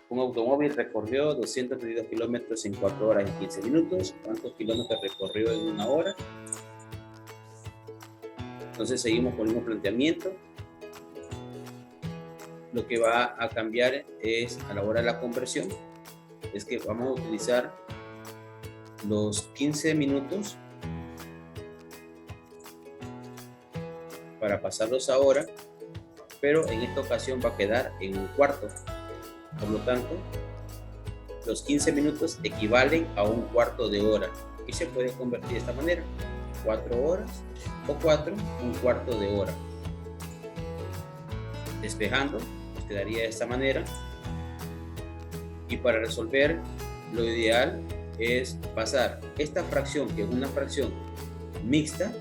Un automóvil recorrió 232 kilómetros en 4 horas y 15 minutos. ¿Cuántos kilómetros recorrió en una hora? Entonces seguimos con el mismo planteamiento. Lo que va a cambiar es, a la hora de la conversión, es que vamos a utilizar los 15 minutos para pasarlos a hora, pero en esta ocasión va a quedar en un cuarto. Por lo tanto, los 15 minutos equivalen a un cuarto de hora y se puede convertir de esta manera: 4 horas o 4, un cuarto de hora. Despejando, nos quedaría de esta manera. Y para resolver, lo ideal es pasar esta fracción, que es una fracción mixta,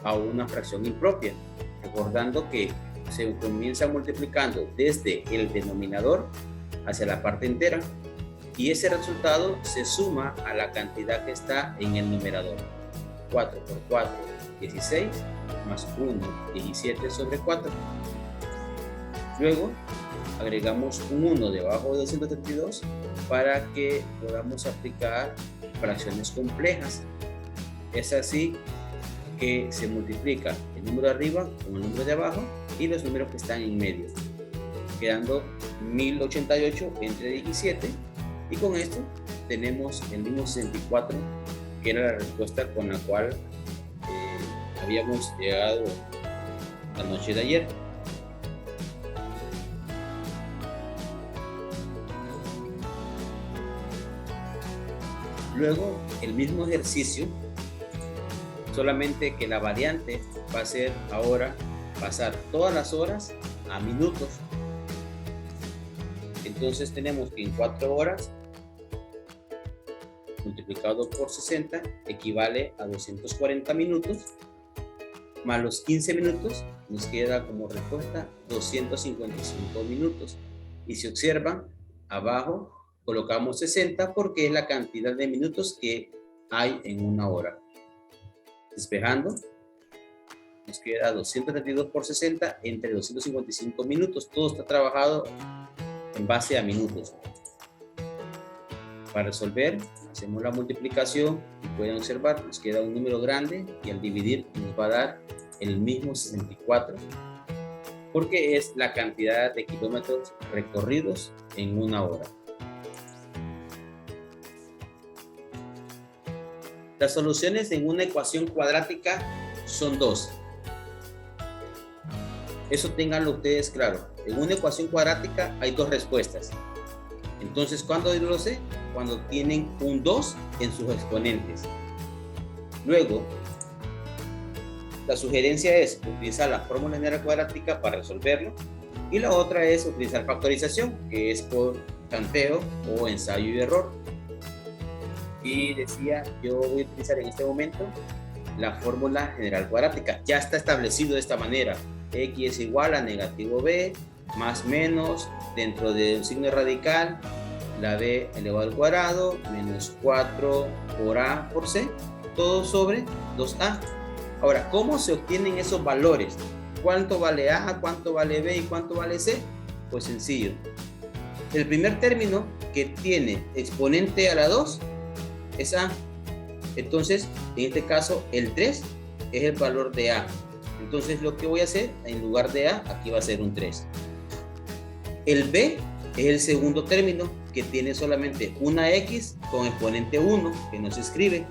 a una fracción impropia, recordando que se comienza multiplicando desde el denominador hacia la parte entera, y ese resultado se suma a la cantidad que está en el numerador. 4 por 4, 16, más 1, 17 sobre 4. Luego agregamos un 1 debajo de 232 para que podamos aplicar fracciones complejas. Es así que se multiplica el número de arriba con el número de abajo y los números que están en medio, quedando 1088 entre 17, y con esto tenemos el mismo 64, que era la respuesta con la cual habíamos llegado la noche de ayer. Luego el mismo ejercicio, solamente que la variante va a ser ahora pasar todas las horas a minutos. Entonces tenemos que en 4 horas multiplicado por 60 equivale a 240 minutos, más los 15 minutos nos queda como respuesta 255 minutos. Y si observan, abajo colocamos 60 porque es la cantidad de minutos que hay en una hora. Despejando, nos queda 232 por 60 entre 255 minutos. Todo está trabajado en base a minutos. Para resolver, hacemos la multiplicación y pueden observar, nos queda un número grande y al dividir nos va a dar el mismo 64, porque es la cantidad de kilómetros recorridos en una hora. Las soluciones en una ecuación cuadrática son dos. Eso ténganlo ustedes claro. En una ecuación cuadrática hay dos respuestas. Entonces, ¿cuándo yo lo sé? Cuando tienen un 2 en sus exponentes. Luego, la sugerencia es utilizar la fórmula general cuadrática para resolverlo. Y la otra es utilizar factorización, que es por tanteo o ensayo y error. Y decía, yo voy a utilizar en este momento la fórmula general cuadrática. Ya está establecido de esta manera: x es igual a negativo b más menos, dentro de un signo radical, la b elevado al cuadrado menos 4 por a por c, todo sobre 2a. Ahora, ¿cómo se obtienen esos valores? ¿Cuánto vale a, cuánto vale b y cuánto vale c? Pues sencillo. El primer término que tiene exponente a la 2 es a. Entonces, en este caso, el 3 es el valor de a. Entonces, lo que voy a hacer, en lugar de a, aquí va a ser un 3. El b es el segundo término, que tiene solamente una x con exponente 1, que no se escribe.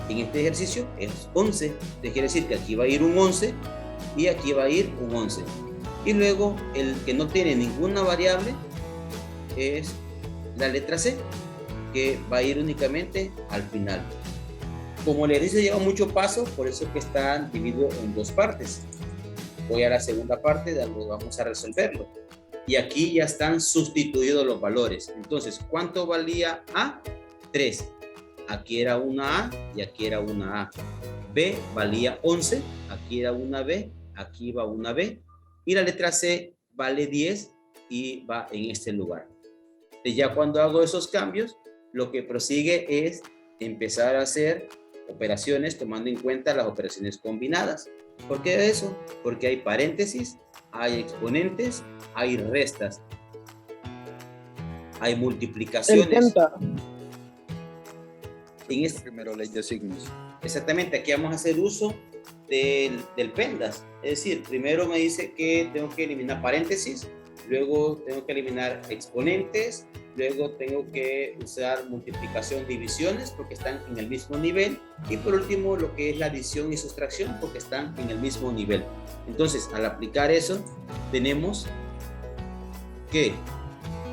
En este ejercicio es 11. Entonces, quiere decir que aquí va a ir un 11 y aquí va a ir un 11. Y luego, el que no tiene ninguna variable es la letra c, que va a ir únicamente al final. Como el ejercicio lleva mucho paso, por eso es que está dividido en dos partes. Voy a la segunda parte donde vamos a resolverlo. Y aquí ya están sustituidos los valores. Entonces, ¿cuánto valía a? 3. Aquí era una a y aquí era una a. B valía 11, aquí era una b, aquí va una b. Y la letra c vale 10 y va en este lugar. Y ya cuando hago esos cambios, lo que prosigue es empezar a hacer operaciones tomando en cuenta las operaciones combinadas. ¿Por qué eso? Porque hay paréntesis, hay exponentes, hay restas. hay El multiplicaciones. penta. En este, Primero ley de signos. exactamente, aquí vamos a hacer uso del PEMDAS. Es decir, primero me dice que tengo que eliminar paréntesis, luego tengo que eliminar exponentes, luego tengo que usar multiplicación, divisiones, porque están en el mismo nivel, y por último lo que es la adición y sustracción, porque están en el mismo nivel. Entonces, al aplicar eso, tenemos que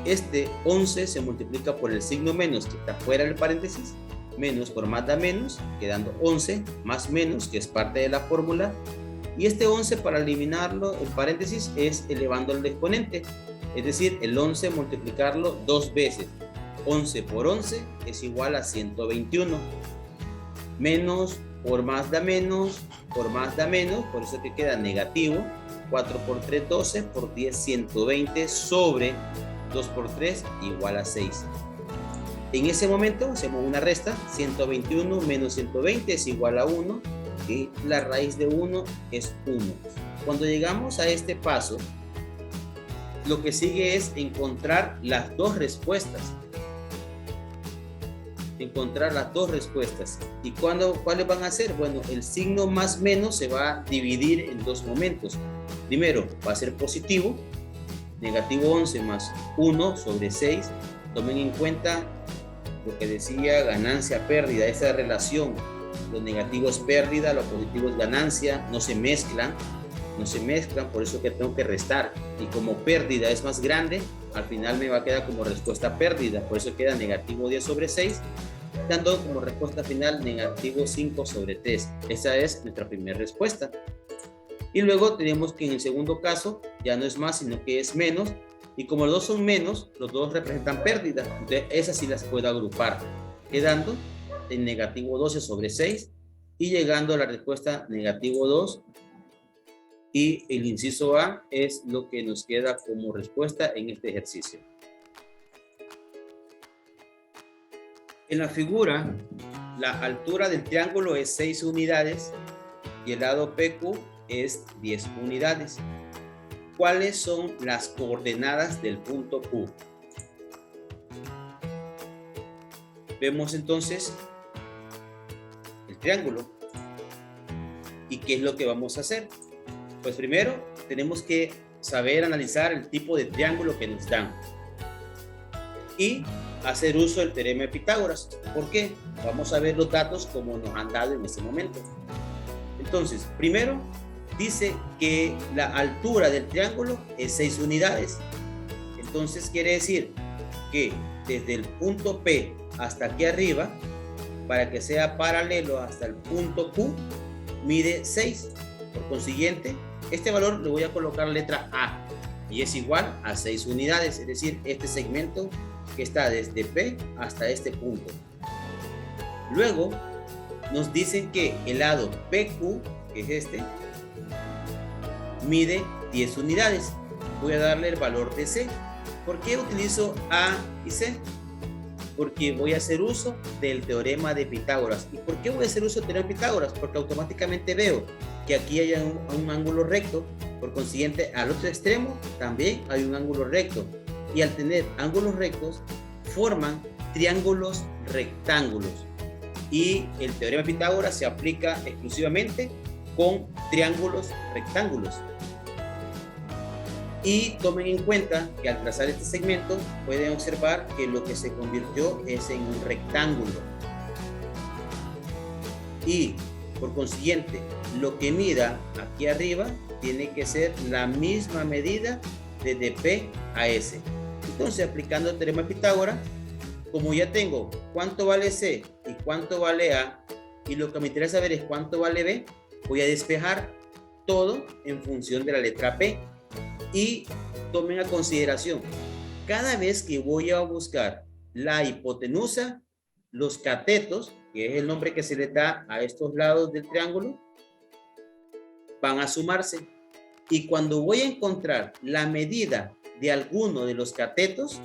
este 11 se multiplica por el signo menos, que está fuera del paréntesis, menos por más da menos, quedando 11, más menos, que es parte de la fórmula, y este 11 para eliminarlo, en paréntesis, es elevando el exponente, es decir, el 11 multiplicarlo dos veces, 11 por 11 es igual a 121, menos por más da menos, por más da menos, por eso que queda negativo, 4 por 3, 12, por 10, 120, sobre 2 por 3, igual a 6. En ese momento hacemos una resta, 121 menos 120 es igual a 1 y la raíz de 1 es 1. Cuando llegamos a este paso, lo que sigue es encontrar las dos respuestas. Encontrar las dos respuestas. ¿Y cuáles van a ser? Bueno, el signo más menos se va a dividir en dos momentos. Primero va a ser positivo, negativo 11 más 1 sobre 6. Tomen en cuenta lo que decía ganancia-pérdida, esa relación. Lo negativo es pérdida, lo positivo es ganancia, no se mezclan, por eso que tengo que restar. Y como pérdida es más grande, al final me va a quedar como respuesta pérdida, por eso queda negativo 10 sobre 6, dando como respuesta final negativo 5 sobre 3. Esa es nuestra primera respuesta. Y luego tenemos que en el segundo caso ya no es más, sino que es menos. Y como los dos son menos, los dos representan pérdida. Entonces, esas sí las puedo agrupar, quedando en negativo 12 sobre 6 y llegando a la respuesta negativo 2. Y el inciso A es lo que nos queda como respuesta en este ejercicio. En la figura, la altura del triángulo es 6 unidades y el lado PQ es 10 unidades. ¿Cuáles son las coordenadas del punto Q? Vemos entonces el triángulo. ¿Y qué es lo que vamos a hacer? Pues primero tenemos que saber analizar el tipo de triángulo que nos dan y hacer uso del teorema de Pitágoras. ¿Por qué? Vamos a ver los datos como nos han dado en este momento. Entonces, primero dice que la altura del triángulo es 6 unidades. Entonces quiere decir que desde el punto P hasta aquí arriba, para que sea paralelo hasta el punto Q, mide 6. Por consiguiente, este valor le voy a colocar letra A y es igual a 6 unidades, es decir, este segmento que está desde P hasta este punto. Luego nos dicen que el lado PQ, que es este, mide 10 unidades. Voy a darle el valor de C. ¿Por qué utilizo A y C? Porque voy a hacer uso del teorema de Pitágoras. ¿Y por qué voy a hacer uso del teorema de Pitágoras? Porque automáticamente veo que aquí hay un ángulo recto, por consiguiente al otro extremo también hay un ángulo recto. Y al tener ángulos rectos, forman triángulos rectángulos. Y el teorema de Pitágoras se aplica exclusivamente con triángulos rectángulos. Y tomen en cuenta que al trazar este segmento pueden observar que lo que se convirtió es en un rectángulo. Y por consiguiente, lo que mida aquí arriba tiene que ser la misma medida desde P a S. Entonces, aplicando el teorema de Pitágoras, como ya tengo cuánto vale C y cuánto vale A, y lo que me interesa saber es cuánto vale B, voy a despejar todo en función de la letra P. Y tomen a consideración, cada vez que voy a buscar la hipotenusa, los catetos, que es el nombre que se le da a estos lados del triángulo, van a sumarse. Y cuando voy a encontrar la medida de alguno de los catetos,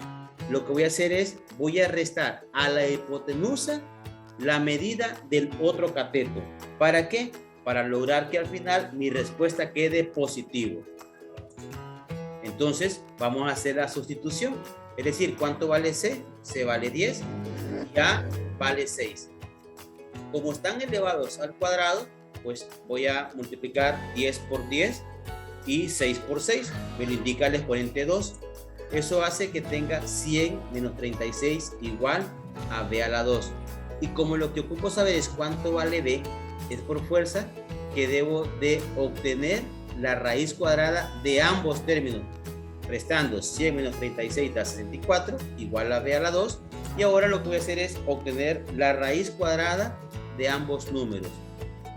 lo que voy a hacer es, voy a restar a la hipotenusa la medida del otro cateto. ¿Para qué? Para lograr que al final mi respuesta quede positivo. Entonces, vamos a hacer la sustitución. Es decir, ¿cuánto vale C? C vale 10 y A vale 6. Como están elevados al cuadrado, pues voy a multiplicar 10 por 10 y 6 por 6. Me lo indica el exponente 2. Eso hace que tenga 100 menos 36 igual a B a la 2. Y como lo que ocupo saber es cuánto vale B, es por fuerza que debo de obtener la raíz cuadrada de ambos términos. Restando 100 menos 36 da 64 igual a B a la 2. Y ahora lo que voy a hacer es obtener la raíz cuadrada de ambos números.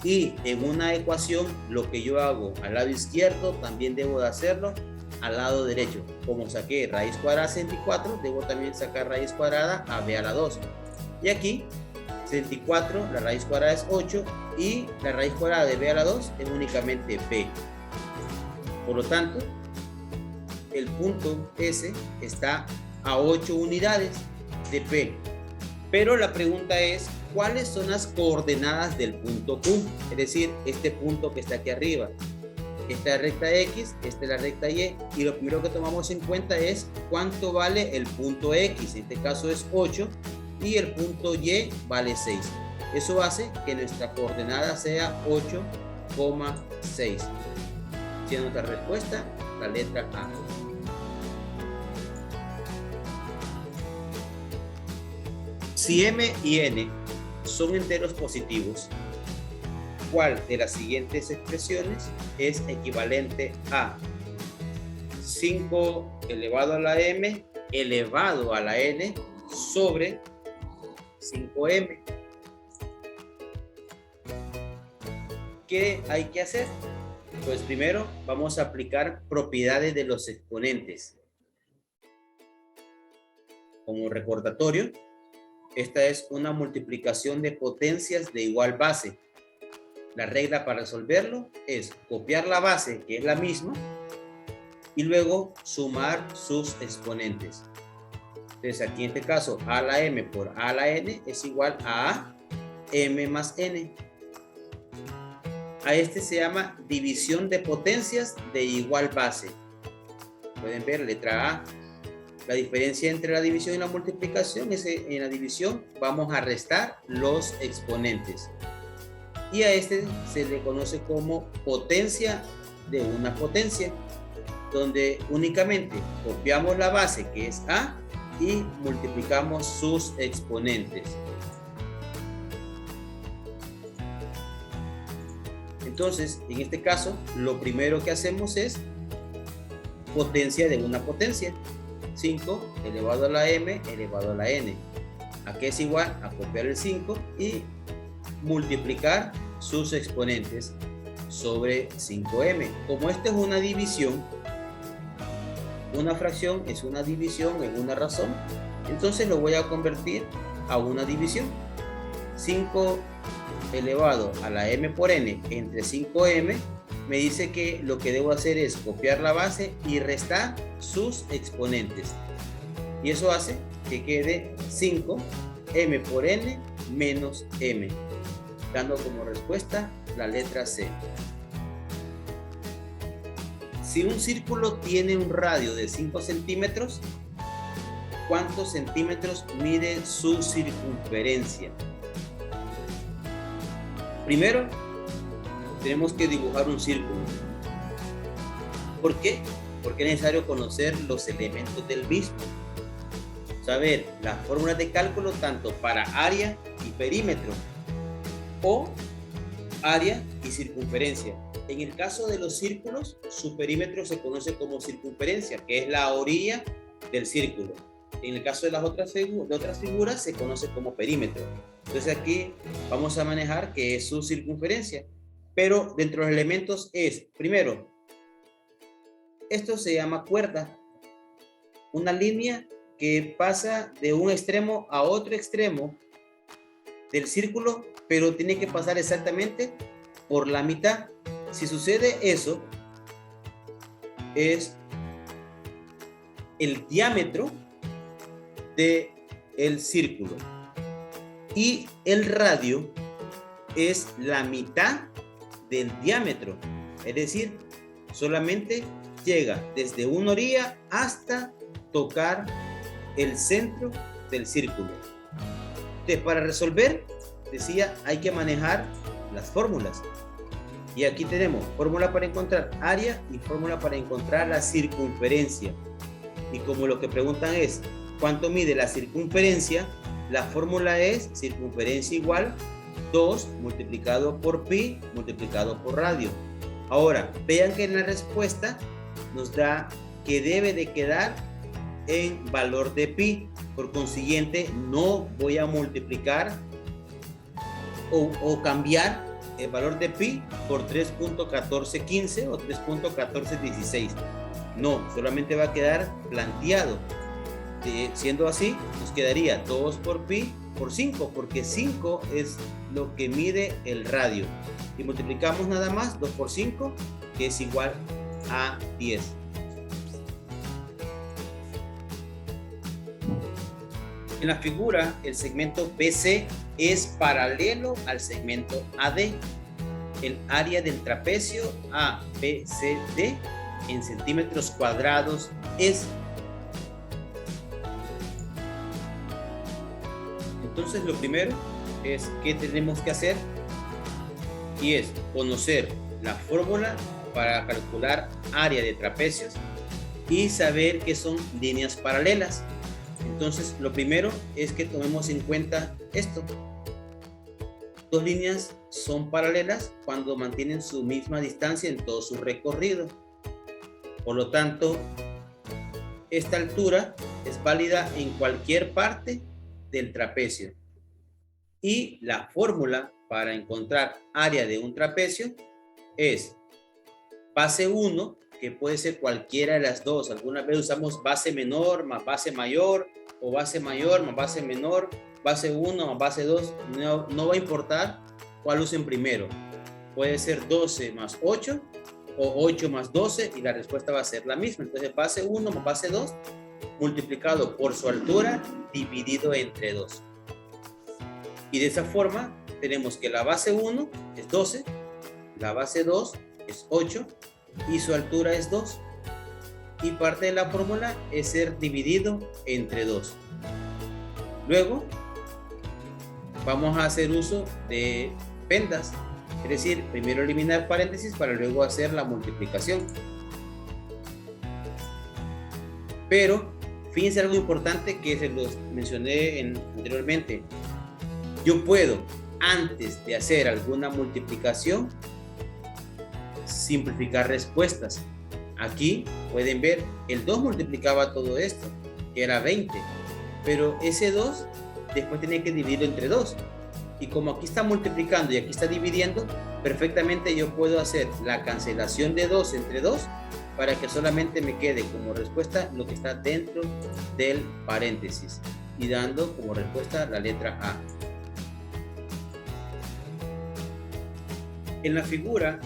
Y en una ecuación lo que yo hago al lado izquierdo también debo de hacerlo al lado derecho. Como saqué raíz cuadrada de 64, debo también sacar raíz cuadrada a B a la 2. Y aquí 64, la raíz cuadrada es 8 y la raíz cuadrada de B a la 2 es únicamente B. Por lo tanto, el punto S está a 8 unidades de P. Pero la pregunta es, ¿cuáles son las coordenadas del punto Q? Es decir, este punto que está aquí arriba. Esta es la recta X, esta es la recta Y. Y lo primero que tomamos en cuenta es cuánto vale el punto X. En este caso es 8 y el punto Y vale 6. Eso hace que nuestra coordenada sea 8,6. Siendo nuestra respuesta la letra A. Si M y N son enteros positivos, ¿cuál de las siguientes expresiones es equivalente a 5 elevado a la M elevado a la N sobre 5M? ¿Qué hay que hacer? Pues primero vamos a aplicar propiedades de los exponentes. Como recordatorio, esta es una multiplicación de potencias de igual base. La regla para resolverlo es copiar la base, que es la misma, y luego sumar sus exponentes. Entonces aquí en este caso a a la M por a a la N es igual a M más N. A este se llama división de potencias de igual base. Pueden ver letra A. La diferencia entre la división y la multiplicación es en la división vamos a restar los exponentes. Y a este se le conoce como potencia de una potencia, donde únicamente copiamos la base que es A y multiplicamos sus exponentes. Entonces, en este caso, lo primero que hacemos es potencia de una potencia. 5 elevado a la M elevado a la N. Aquí es igual a copiar el 5 y multiplicar sus exponentes sobre 5M. Como esta es una división, una fracción es una división en una razón, entonces lo voy a convertir a una división. 5 elevado a la M por N entre 5M me dice que lo que debo hacer es copiar la base y restar sus exponentes. Y eso hace que quede 5M por N menos M, dando como respuesta la letra C. Si un círculo tiene un radio de 5 centímetros, ¿cuántos centímetros mide su circunferencia? Primero, tenemos que dibujar un círculo. ¿Por qué? Porque es necesario conocer los elementos del mismo. Saber las fórmulas de cálculo tanto para área y perímetro o área y circunferencia. En el caso de los círculos, su perímetro se conoce como circunferencia, que es la orilla del círculo. En el caso de las otras figuras se conoce como perímetro. Entonces aquí vamos a manejar que es su circunferencia. Pero dentro de los elementos es, primero, esto se llama cuerda. Una línea que pasa de un extremo a otro extremo del círculo, pero tiene que pasar exactamente por la mitad. Si sucede eso, es el diámetro del círculo. Y el radio es la mitad del diámetro. Es decir, solamente llega desde una orilla hasta tocar el centro del círculo. Entonces, para resolver, decía, hay que manejar las fórmulas. Y aquí tenemos fórmula para encontrar área y fórmula para encontrar la circunferencia. Y como lo que preguntan es, ¿cuánto mide la circunferencia? La fórmula es circunferencia igual 2 multiplicado por pi multiplicado por radio. Ahora, vean que en la respuesta nos da que debe de quedar en valor de pi. Por consiguiente, no voy a multiplicar o cambiar el valor de pi por 3.1415 o 3.1416. No, solamente va a quedar planteado. Siendo así, nos quedaría 2 por pi por 5, porque 5 es lo que mide el radio. Y multiplicamos nada más 2 por 5, que es igual a 10. En la figura, el segmento BC es paralelo al segmento AD. El área del trapecio ABCD en centímetros cuadrados es. Entonces, lo primero es que tenemos que hacer y es conocer la fórmula para calcular área de trapecios y saber qué son líneas paralelas. Entonces, lo primero es que tomemos en cuenta esto. Dos líneas son paralelas cuando mantienen su misma distancia en todo su recorrido. Por lo tanto, esta altura es válida en cualquier parte del trapecio. Y la fórmula para encontrar área de un trapecio es base 1, que puede ser cualquiera de las dos. Algunas veces usamos base menor más base mayor, o base mayor más base menor, base 1 más base 2. No va a importar cuál usen primero. Puede ser 12 más 8 o 8 más 12 y la respuesta va a ser la misma. Entonces, base 1 más base 2 multiplicado por su altura dividido entre 2. Y de esa forma tenemos que la base 1 es 12, la base 2 es 8 y su altura es 2. Y parte de la fórmula es ser dividido entre 2. Luego vamos a hacer uso de pendas, es decir, primero eliminar paréntesis para luego hacer la multiplicación. Pero fíjense algo importante que se los mencioné anteriormente. Yo puedo, antes de hacer alguna multiplicación, simplificar respuestas. Aquí pueden ver, el 2 multiplicaba todo esto, que era 20, pero ese 2 después tenía que dividirlo entre 2. Y como aquí está multiplicando y aquí está dividiendo, perfectamente yo puedo hacer la cancelación de 2 entre 2 para que solamente me quede como respuesta lo que está dentro del paréntesis y dando como respuesta la letra A. En la figura,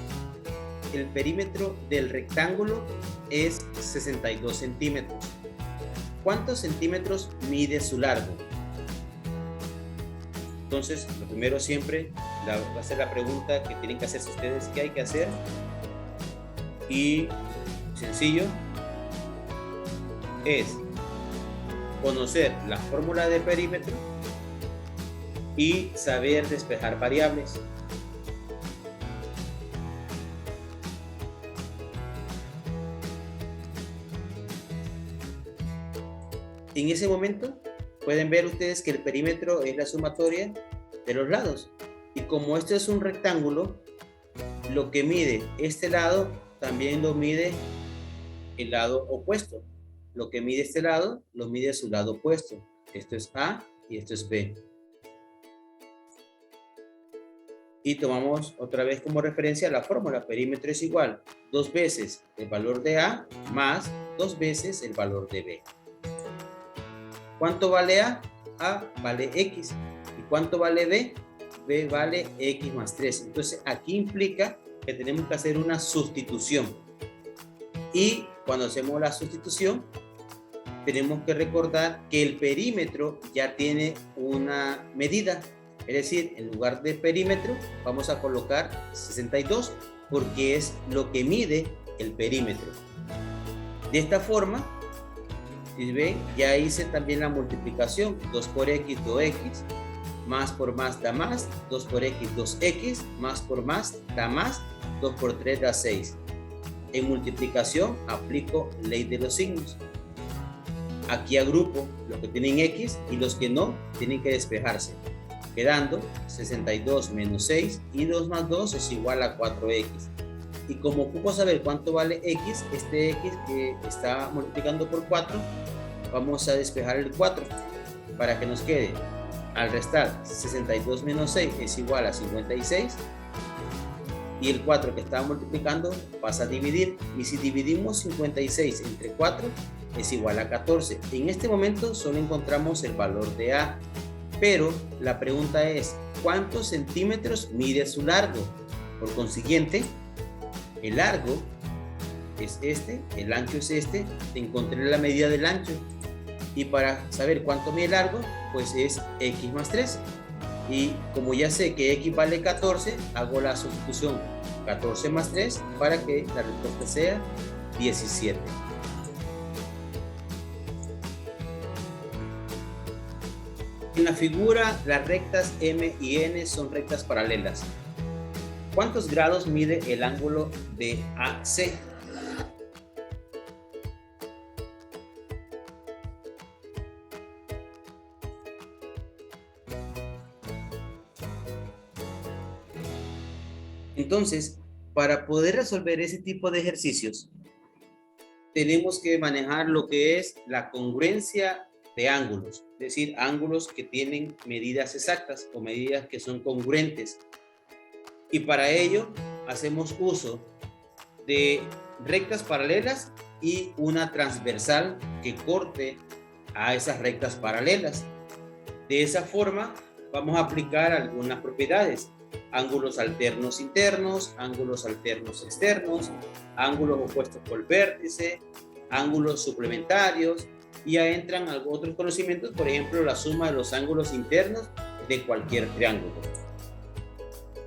el perímetro del rectángulo es 62 centímetros. ¿Cuántos centímetros mide su largo? Entonces, lo primero siempre va a ser la pregunta que tienen que hacerse ustedes, ¿qué hay que hacer? Y sencillo, es conocer la fórmula de perímetro y saber despejar variables. En ese momento pueden ver ustedes que el perímetro es la sumatoria de los lados. Y como esto es un rectángulo, lo que mide este lado también lo mide el lado opuesto. Lo que mide este lado lo mide su lado opuesto. Esto es A y esto es B. Y tomamos otra vez como referencia la fórmula. Perímetro es igual 2 veces el valor de A más 2 veces el valor de B. ¿Cuánto vale A? A vale X. ¿Y cuánto vale B? B vale X más 3. Entonces, aquí implica que tenemos que hacer una sustitución. Y cuando hacemos la sustitución, tenemos que recordar que el perímetro ya tiene una medida. Es decir, en lugar de perímetro, vamos a colocar 62, porque es lo que mide el perímetro. De esta forma, Si ven, ya hice también la multiplicación. 2 por x, 2x. Más por más da más. 2 por x, 2x. Más por más da más. 2 por 3 da 6. En multiplicación aplico ley de los signos. Aquí agrupo los que tienen x y los que no tienen que despejarse. Quedando 62 menos 6 y 2 más 2 es igual a 4x. Y como ocupo saber cuánto vale x, este x que está multiplicando por 4, vamos a despejar el 4 para que nos quede, al restar 62 menos 6 es igual a 56, y el 4 que estaba multiplicando pasa a dividir, y si dividimos 56 entre 4 es igual a 14. En este momento solo encontramos el valor de a, pero la pregunta es ¿cuántos centímetros mide su largo? Por consiguiente, el largo es este, el ancho es este, encontré la medida del ancho, y para saber cuánto mide el largo, pues es x más 3, y como ya sé que x vale 14, hago la sustitución 14 más 3 para que la respuesta sea 17. En la figura, las rectas M y N son rectas paralelas. ¿Cuántos grados mide el ángulo de AC? Entonces, para poder resolver ese tipo de ejercicios, tenemos que manejar lo que es la congruencia de ángulos, es decir, ángulos que tienen medidas exactas o medidas que son congruentes. Y para ello hacemos uso de rectas paralelas y una transversal que corte a esas rectas paralelas. De esa forma vamos a aplicar algunas propiedades: ángulos alternos internos, ángulos alternos externos, ángulos opuestos por vértice, ángulos suplementarios, y ya entran otros conocimientos, por ejemplo, la suma de los ángulos internos de cualquier triángulo.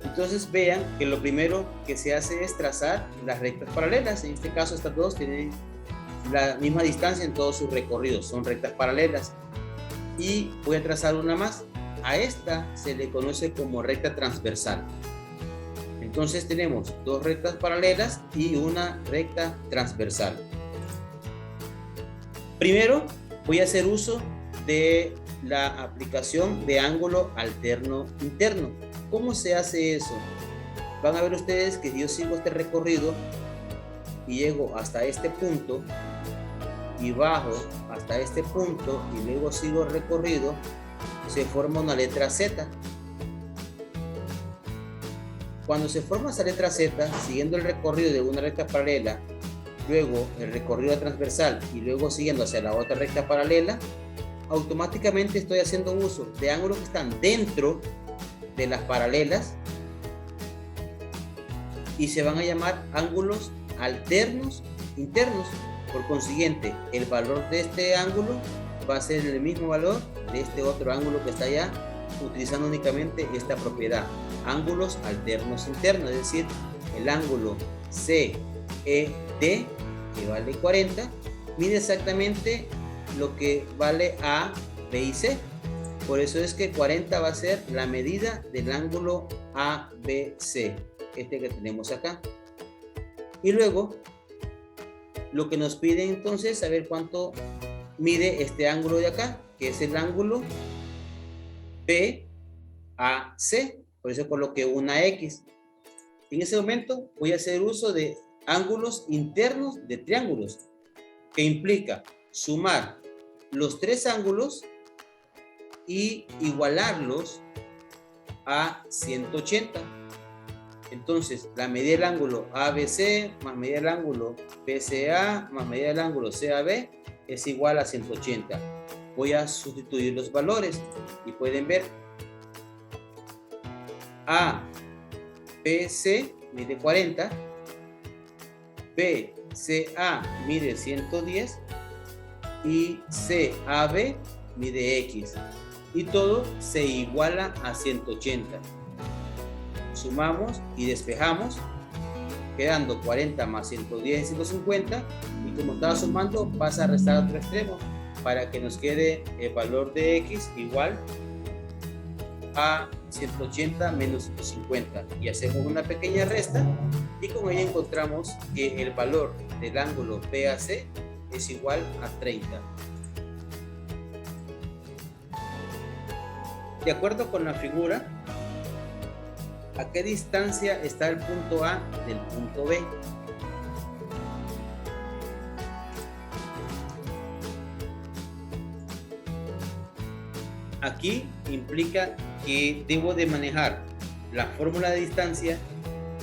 Entonces vean que lo primero que se hace es trazar las rectas paralelas. En este caso estas dos tienen la misma distancia en todos sus recorridos, son rectas paralelas. Y voy a trazar una más. A esta se le conoce como recta transversal. Entonces tenemos dos rectas paralelas y una recta transversal. Primero voy a hacer uso de la aplicación de ángulo alterno interno. ¿Cómo se hace eso? Van a ver ustedes que yo sigo este recorrido y llego hasta este punto y bajo hasta este punto y luego sigo el recorrido, se forma una letra Z. Cuando se forma esa letra Z, siguiendo el recorrido de una recta paralela, luego el recorrido transversal y luego siguiendo hacia la otra recta paralela, automáticamente estoy haciendo uso de ángulos que están dentro de las paralelas y se van a llamar ángulos alternos internos. Por consiguiente, el valor de este ángulo va a ser el mismo valor de este otro ángulo que está allá, utilizando únicamente esta propiedad, ángulos alternos internos, es decir, el ángulo CED, que vale 40, mide exactamente lo que vale A, B y C. Por eso es que 40 va a ser la medida del ángulo ABC, este que tenemos acá. Y luego, lo que nos pide entonces es saber cuánto mide este ángulo de acá, que es el ángulo BAC. Por eso coloqué una X. En ese momento voy a hacer uso de ángulos internos de triángulos, que implica sumar los tres ángulos y igualarlos a 180. Entonces, la medida del ángulo ABC más medida del ángulo BCA más medida del ángulo CAB es igual a 180. Voy a sustituir los valores y pueden ver ABC mide 40, BCA mide 110 y CAB mide X, y todo se iguala a 180. Sumamos y despejamos, quedando 40 más 110 es 150, y como estaba sumando pasa a restar a otro extremo, para que nos quede el valor de x igual a 180 menos 150, y hacemos una pequeña resta y con ella encontramos que el valor del ángulo BAC es igual a 30. De acuerdo con la figura, ¿a qué distancia está el punto A del punto B? Aquí implica que debo de manejar la fórmula de distancia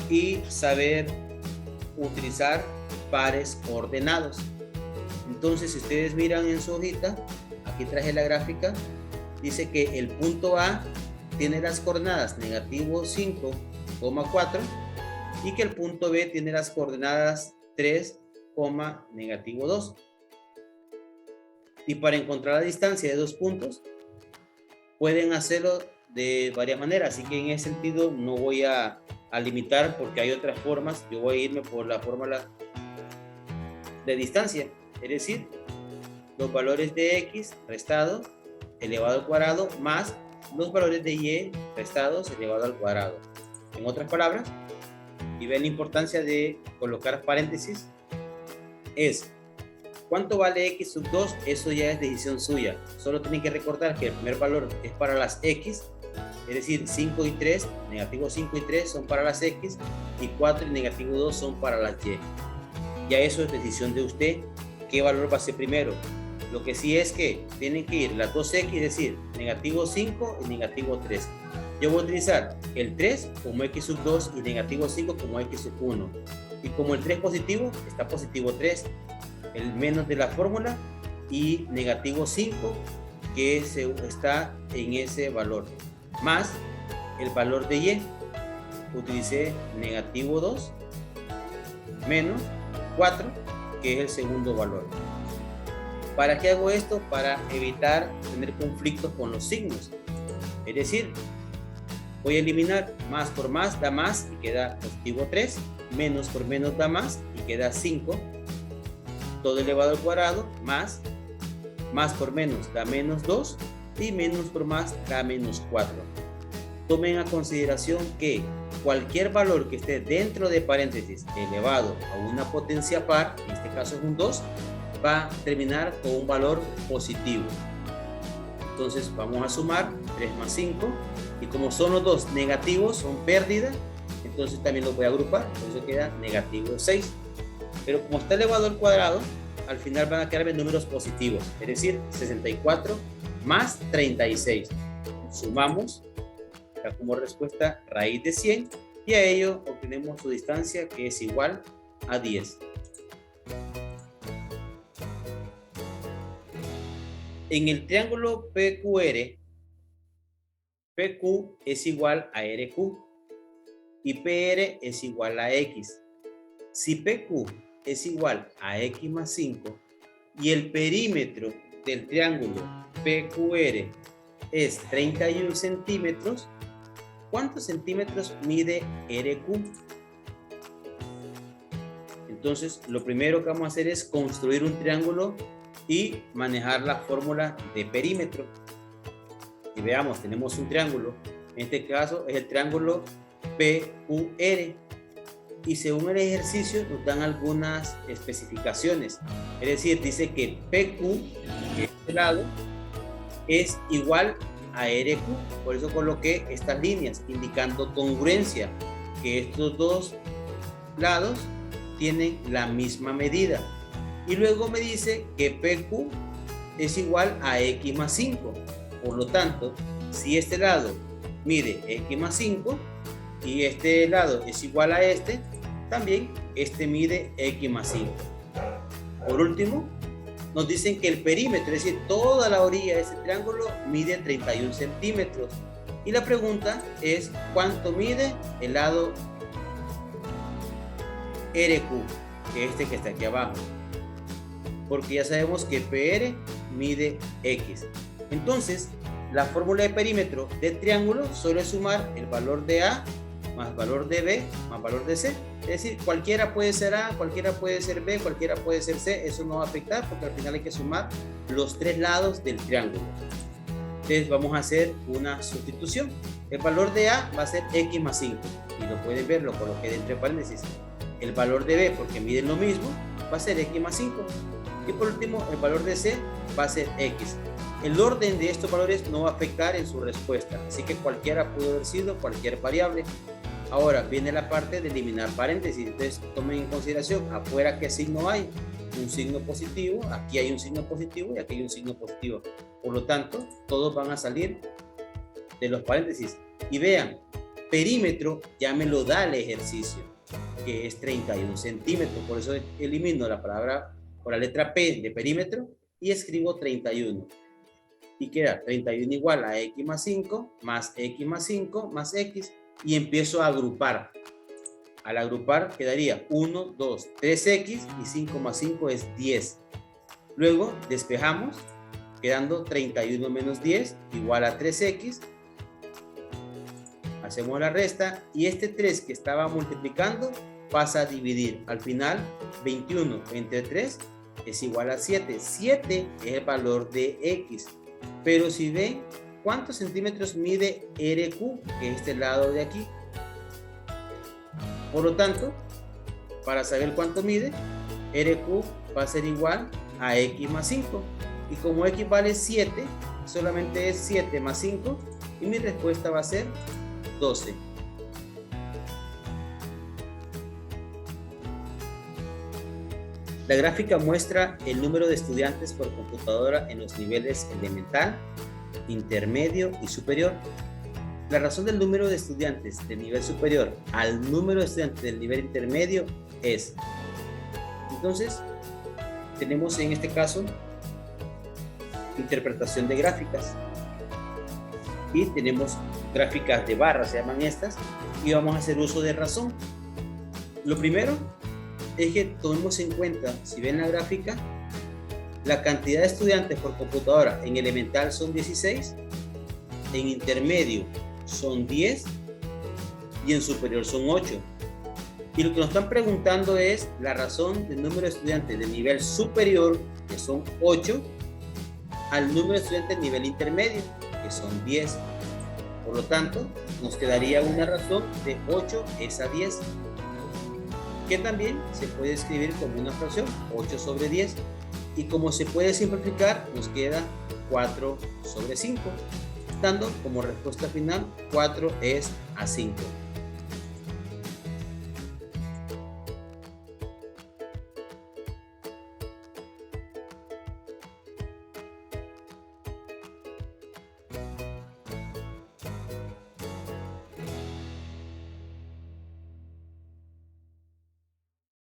y saber utilizar pares ordenados. Entonces, si ustedes miran en su hojita, aquí traje la gráfica, dice que el punto A tiene las coordenadas negativo 5,4 y que el punto B tiene las coordenadas 3, negativo 2. Y para encontrar la distancia de dos puntos, pueden hacerlo de varias maneras, así que en ese sentido no voy a limitar porque hay otras formas. Yo voy a irme por la fórmula de distancia, es decir, los valores de x restado elevado al cuadrado más los valores de y restados elevado al cuadrado. En otras palabras, y ven la importancia de colocar paréntesis, es ¿cuánto vale x sub 2? Eso ya es decisión suya. Solo tienen que recordar que el primer valor es para las x, es decir, 5 y 3, negativo 5 y 3 son para las x, y 4 y negativo 2 son para las y. Ya eso es decisión de usted, qué valor va a ser primero. Lo que sí es que tienen que ir las dos x, es decir, negativo 5 y negativo 3. Yo voy a utilizar el 3 como x sub 2 y negativo 5 como x sub 1. Y como el 3 positivo, está positivo 3. El menos de la fórmula y negativo 5 que está en ese valor, más el valor de y. Utilicé negativo 2 menos 4, que es el segundo valor. ¿Para qué hago esto? Para evitar tener conflictos con los signos. Es decir, voy a eliminar más por más da más y queda positivo 3, menos por menos da más y queda 5, todo elevado al cuadrado, más por menos da menos 2 y menos por más da menos 4. Tomen a consideración que cualquier valor que esté dentro de paréntesis elevado a una potencia par, en este caso es un 2, va a terminar con un valor positivo. Entonces vamos a sumar 3 más 5, y como son los dos negativos, son pérdida, entonces también los voy a agrupar, por eso queda negativo 6. Pero como está elevado al cuadrado, al final van a quedarme números positivos, es decir, 64 más 36. Sumamos, da como respuesta raíz de 100, y a ello obtenemos su distancia, que es igual a 10. En el triángulo PQR, PQ es igual a RQ y PR es igual a X. Si PQ es igual a X más 5 y el perímetro del triángulo PQR es 31 centímetros, ¿cuántos centímetros mide RQ? Entonces, lo primero que vamos a hacer es construir un triángulo y manejar la fórmula de perímetro. Y veamos, tenemos un triángulo, en este caso es el triángulo PQR, y según el ejercicio nos dan algunas especificaciones, es decir, dice que PQ, que este lado, es igual a RQ, por eso coloqué estas líneas indicando congruencia, que estos dos lados tienen la misma medida. Y luego me dice que PQ es igual a X más 5. Por lo tanto, si este lado mide X más 5 y este lado es igual a este, también este mide X más 5. Por último, nos dicen que el perímetro, es decir, toda la orilla de ese triángulo mide 31 centímetros. Y la pregunta es, ¿cuánto mide el lado RQ? Que es este que está aquí abajo. Porque ya sabemos que PR mide X. Entonces, la fórmula de perímetro de triángulo solo es sumar el valor de A más valor de B más valor de C. Es decir, cualquiera puede ser A, cualquiera puede ser B, cualquiera puede ser C. Eso no va a afectar porque al final hay que sumar los tres lados del triángulo. Entonces vamos a hacer una sustitución. El valor de A va a ser X más 5. Y lo pueden ver, lo coloqué entre paréntesis. El valor de B, porque miden lo mismo, va a ser X más 5. Y por último, el valor de C va a ser X. El orden de estos valores no va a afectar en su respuesta. Así que cualquiera pudo haber sido cualquier variable. Ahora viene la parte de eliminar paréntesis. Entonces tomen en consideración afuera qué signo hay. Un signo positivo, aquí hay un signo positivo y aquí hay un signo positivo. Por lo tanto, todos van a salir de los paréntesis. Y vean, perímetro ya me lo da el ejercicio, que es 31 centímetros. Por eso elimino la palabra por la letra P de perímetro y escribo 31. Y queda 31 igual a X más 5, más X más 5, más X. Y empiezo a agrupar. Al agrupar quedaría 1, 2, 3X y 5 más 5 es 10. Luego despejamos, quedando 31 menos 10 igual a 3X. Hacemos la resta y este 3 que estaba multiplicando pasa a dividir. Al final, 21 entre 3 es igual a 7. 7 es el valor de X. Pero si ven, ¿cuántos centímetros mide RQ, que es este lado de aquí? Por lo tanto, para saber cuánto mide, RQ va a ser igual a X más 5. Y como X vale 7, solamente es 7 más 5 y mi respuesta va a ser 12. La gráfica muestra el número de estudiantes por computadora en los niveles elemental, intermedio y superior. La razón del número de estudiantes del nivel superior al número de estudiantes del nivel intermedio es, entonces, tenemos en este caso interpretación de gráficas y tenemos gráficas de barras, se llaman estas, y vamos a hacer uso de razón. Lo primero es que tomemos en cuenta, si ven la gráfica, la cantidad de estudiantes por computadora en elemental son 16, en intermedio son 10 y en superior son 8. Y lo que nos están preguntando es la razón del número de estudiantes de nivel superior, que son 8, al número de estudiantes de nivel intermedio, que son 10. Por lo tanto, nos quedaría una razón de 8 es a 10, que también se puede escribir como una fracción, 8 sobre 10. Y como se puede simplificar, nos queda 4 sobre 5, dando como respuesta final 4 es a 5.